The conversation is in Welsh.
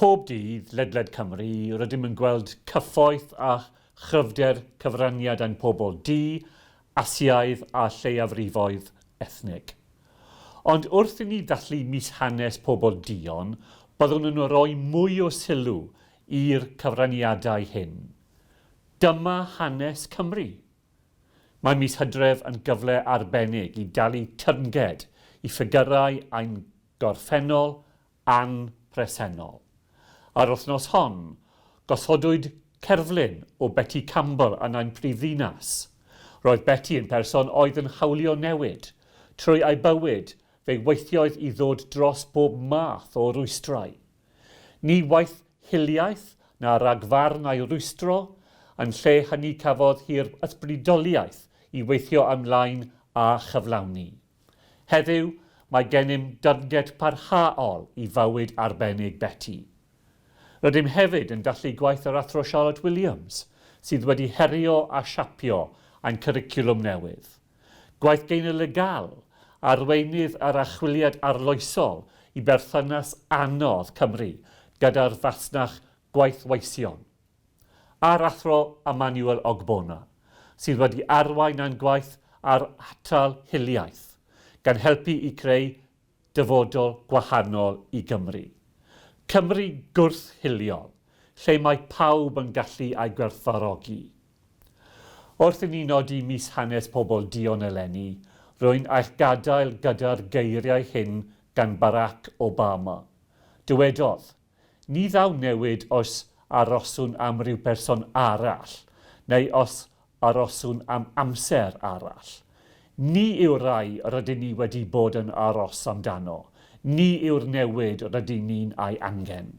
Pob dydd, ledled Cymru, rydym yn gweld cyffoeth a chryfder cyfraniad yn pobl du, Asiaidd a lleiafrifoedd ethnig. Ond wrth i ni ddathlu mis hanes Pobl Dduon, byddwn yn rhoi mwy o sylw i'r cyfraniadau hyn. Dyma hanes Cymru. Mae mis Hydref yn gyfle arbennig i dalu tyrnged i ffigurau ein gorffennol a'n presennol. Ar wythnos hon, gosodwyd cerflun o Betty Campbell yn ein prifddinas. Roedd Betty yn person oedd yn hawlio newid, trwy ei bywyd fe weithioedd i ddod dros bob math o rwystrau. Ni waith hiliaeth na ragfarn ei rwystro, yn lle hynny cafodd hi'r ysbrydoliaeth i weithio ymlaen a chyflawni. Heddiw, mae gennym dyrnged parhaol i fywyd arbennig Betty. Rydym hefyd yn dallu gwaith yr athro Charlotte Williams, sydd wedi herio a siapio ein cwricwlwm newydd. Gwaith geinyligol arweinydd ar achwiliad arloesol i berthynas anodd Cymru gyda'r fasnach gwaithweision. A'r athro Emmanuel Ogbonna, sydd wedi arwain yn gwaith ar atal hiliaeth, gan helpu i creu dyfodol gwahanol i Gymru. Cymru gwrthhiliol, lle mae pawb yn gallu ei gwerthfawrogi. Wrth i ni nodi mis hanes Pobl Dduon eleni, rwy'n eich gadael gyda'r geiriau hyn gan Barack Obama. Dywedodd, ni ddaw newid os aroswn am ryw berson arall, neu os aroswn am amser arall. Ni yw'r rai rydyn ni wedi bod yn aros amdano. Ni yw'r newid rydyn ni'n ei angen.